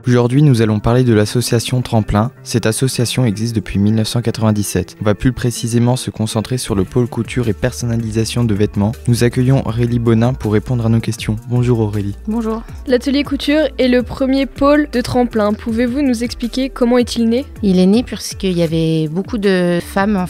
Aujourd'hui, nous allons parler de l'association Tremplin. Cette association existe depuis 1997. On va plus précisément se concentrer sur le pôle couture et personnalisation de vêtements. Nous accueillons Aurélie Bonin pour répondre à nos questions. Bonjour Aurélie. Bonjour. L'atelier couture est le premier pôle de Tremplin. Pouvez-vous nous expliquer comment est-il né ? Il est né puisqu'il y avait beaucoup de femmes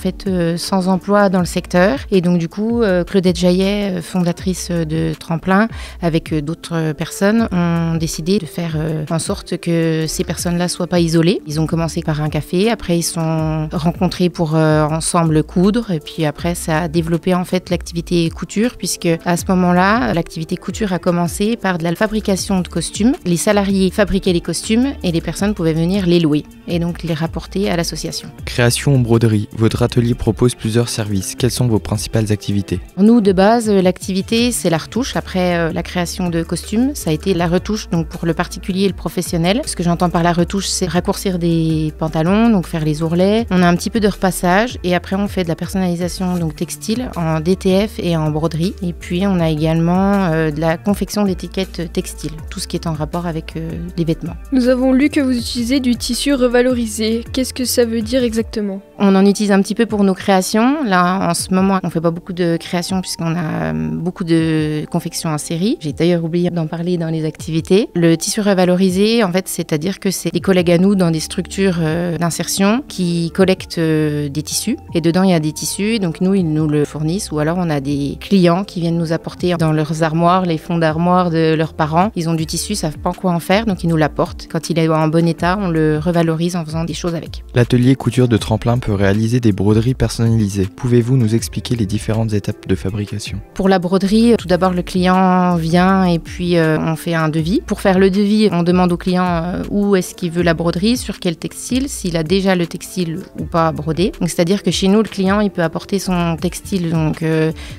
sans emploi dans le secteur. Et donc du coup, Claudette Jaillet, fondatrice de Tremplin, avec d'autres personnes, ont décidé de faire en sorte que ces personnes-là soient pas isolées. Ils ont commencé par un café, après ils se sont rencontrés pour ensemble coudre, et puis après ça a développé en fait l'activité couture, puisque à ce moment-là, l'activité couture a commencé par de la fabrication de costumes. Les salariés fabriquaient les costumes et les personnes pouvaient venir les louer et donc les rapporter à l'association. Création ou broderie, votre atelier propose plusieurs services. Quelles sont vos principales activités ? Nous, de base, l'activité c'est la retouche. Après la création de costumes, ça a été la retouche, donc pour le particulier et le professionnel. Ce que j'entends par la retouche, c'est raccourcir des pantalons, donc faire les ourlets. On a un petit peu de repassage et après on fait de la personnalisation donc textile en DTF et en broderie. Et puis on a également de la confection d'étiquettes textiles, tout ce qui est en rapport avec les vêtements. Nous avons lu que vous utilisez du tissu revalorisé. Qu'est-ce que ça veut dire exactement ? On en utilise un petit peu pour nos créations. Là, en ce moment, on ne fait pas beaucoup de créations puisqu'on a beaucoup de confections en série. J'ai d'ailleurs oublié d'en parler dans les activités. Le tissu revalorisé, en fait, c'est-à-dire que c'est des collègues à nous dans des structures d'insertion qui collectent des tissus. Et dedans, il y a des tissus, donc nous, ils nous le fournissent. Ou alors, on a des clients qui viennent nous apporter dans leurs armoires, les fonds d'armoire de leurs parents. Ils ont du tissu, ils savent pas quoi en faire, donc ils nous l'apportent. Quand il est en bon état, on le revalorise en faisant des choses avec. L'atelier couture de Tremplin peut réaliser des broderies personnalisées. Pouvez-vous nous expliquer les différentes étapes de fabrication ? Pour la broderie, tout d'abord, le client vient et puis on fait un devis. Pour faire le devis, on demande au client où est-ce qu'il veut la broderie, sur quel textile, s'il a déjà le textile ou pas brodé. Donc, c'est-à-dire que chez nous, le client, il peut apporter son textile, donc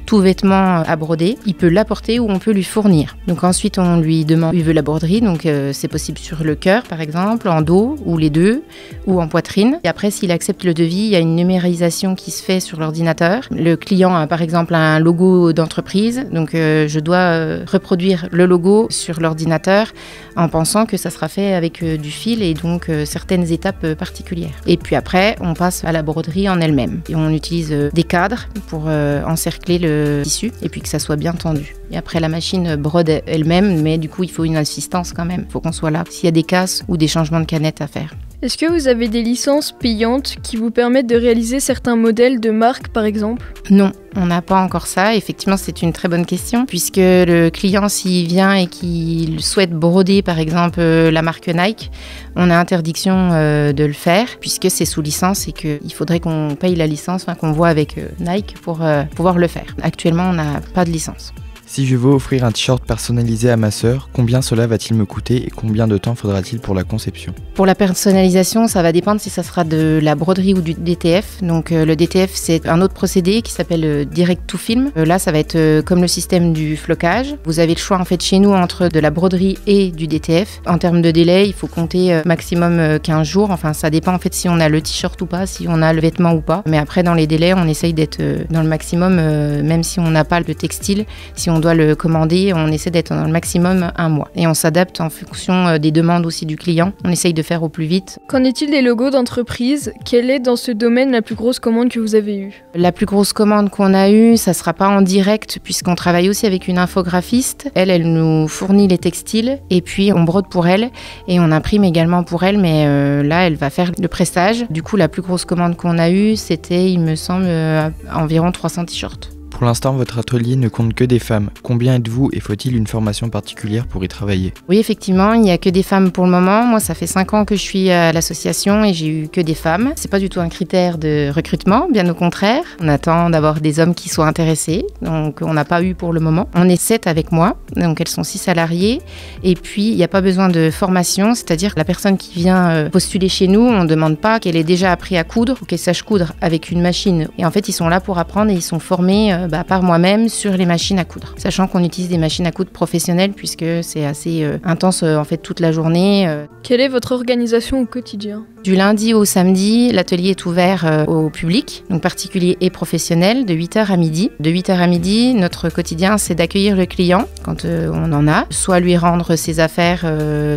tout vêtement à broder. Il peut l'apporter ou on peut lui fournir. Donc ensuite, on lui demande où il veut la broderie. Donc c'est possible sur le cœur, par exemple, en dos ou les deux, ou en poitrine. Et après, s'il accepte le devis, il y a une numérisation qui se fait sur l'ordinateur. Le client a par exemple un logo d'entreprise. Donc je dois reproduire le logo sur l'ordinateur en pensant que ça sera fait avec du fil et donc certaines étapes particulières. Et puis après, on passe à la broderie en elle-même. Et on utilise des cadres pour encercler le tissu et puis que ça soit bien tendu. Et après, la machine brode elle-même, mais du coup, il faut une assistance quand même. Il faut qu'on soit là s'il y a des casses ou des changements de canettes à faire. Est-ce que vous avez des licences payantes qui vous permettent de réaliser certains modèles de marque, par exemple ? Non, on n'a pas encore ça. Effectivement, c'est une très bonne question, puisque le client, s'il vient et qu'il souhaite broder, par exemple, la marque Nike, on a interdiction de le faire, puisque c'est sous licence et qu'il faudrait qu'on paye la licence, qu'on voit avec Nike pour pouvoir le faire. Actuellement, on n'a pas de licence. Si je veux offrir un t-shirt personnalisé à ma sœur, combien cela va-t-il me coûter et combien de temps faudra-t-il pour la conception ? Pour la personnalisation, ça va dépendre si ça sera de la broderie ou du DTF. Donc le DTF, c'est un autre procédé qui s'appelle Direct to Film. Là, ça va être comme le système du flocage. Vous avez le choix en fait chez nous entre de la broderie et du DTF. En termes de délai, il faut compter maximum 15 jours. Enfin, ça dépend en fait si on a le t-shirt ou pas, si on a le vêtement ou pas. Mais après, dans les délais, on essaye d'être dans le maximum, même si on n'a pas le textile. Si on doit le commander, on essaie d'être dans le maximum 1 mois. Et on s'adapte en fonction des demandes aussi du client. On essaye de faire au plus vite. Qu'en est-il des logos d'entreprise ? Quelle est dans ce domaine la plus grosse commande que vous avez eue ? La plus grosse commande qu'on a eue, ça ne sera pas en direct puisqu'on travaille aussi avec une infographiste. Elle nous fournit les textiles et puis on brode pour elle et on imprime également pour elle. Mais là, elle va faire le prestage. Du coup, la plus grosse commande qu'on a eue, c'était, il me semble, environ 300 t-shirts. Pour l'instant, votre atelier ne compte que des femmes. Combien êtes-vous et faut-il une formation particulière pour y travailler ? Oui, effectivement, il n'y a que des femmes pour le moment. Moi, ça fait 5 ans que je suis à l'association et j'ai eu que des femmes. C'est pas du tout un critère de recrutement, bien au contraire. On attend d'avoir des hommes qui soient intéressés, donc on n'a pas eu pour le moment. On est 7 avec moi, donc elles sont 6 salariées. Et puis, il n'y a pas besoin de formation, c'est-à-dire que la personne qui vient postuler chez nous, on ne demande pas qu'elle ait déjà appris à coudre ou qu'elle sache coudre avec une machine. Et en fait, ils sont là pour apprendre et ils sont formés par moi-même sur les machines à coudre. Sachant qu'on utilise des machines à coudre professionnelles puisque c'est assez intense en fait toute la journée. Quelle est votre organisation au quotidien ? Du lundi au samedi, l'atelier est ouvert au public, donc particulier et professionnel, de 8h à midi. De 8h à midi, notre quotidien, c'est d'accueillir le client quand on en a, soit lui rendre ses affaires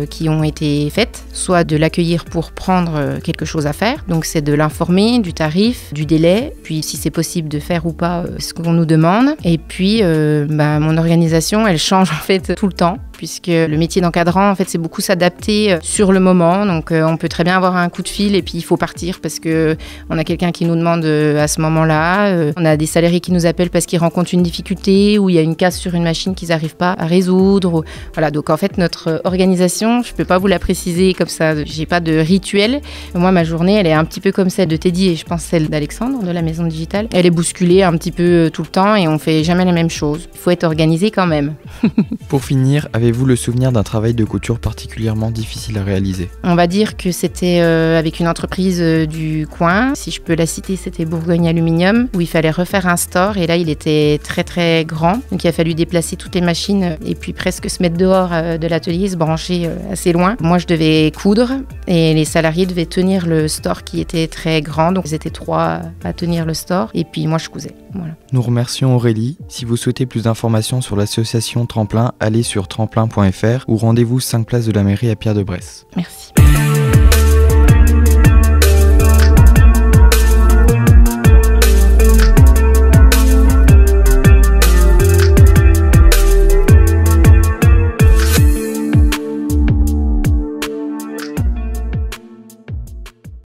qui ont été faites, soit de l'accueillir pour prendre quelque chose à faire. Donc c'est de l'informer, du tarif, du délai, puis si c'est possible de faire ou pas ce qu'on nous demande. Et puis mon organisation, elle change en fait tout le temps, puisque le métier d'encadrant, en fait, c'est beaucoup s'adapter sur le moment. Donc, on peut très bien avoir un coup de fil et puis il faut partir parce que on a quelqu'un qui nous demande à ce moment-là. On a des salariés qui nous appellent parce qu'ils rencontrent une difficulté ou il y a une casse sur une machine qu'ils n'arrivent pas à résoudre. Voilà. Donc, en fait, notre organisation, je peux pas vous la préciser comme ça. J'ai pas de rituel. Moi, ma journée, elle est un petit peu comme celle de Teddy et je pense celle d'Alexandre de la Maison Digitale. Elle est bousculée un petit peu tout le temps et on fait jamais la même chose. Il faut être organisé quand même. Pour finir, avez-vous le souvenir d'un travail de couture particulièrement difficile à réaliser ? On va dire que c'était avec une entreprise du coin. Si je peux la citer, c'était Bourgogne Aluminium, où il fallait refaire un store. Et là, il était très très grand. Donc il a fallu déplacer toutes les machines et puis presque se mettre dehors de l'atelier, se brancher assez loin. Moi, je devais coudre et les salariés devaient tenir le store qui était très grand. Donc ils étaient 3 à tenir le store. Et puis moi, je cousais. Voilà. Nous remercions Aurélie. Si vous souhaitez plus d'informations sur l'association Tremplin, allez sur tremplin.fr ou rendez-vous 5 places de la mairie à Pierre-de-Bresse. Merci.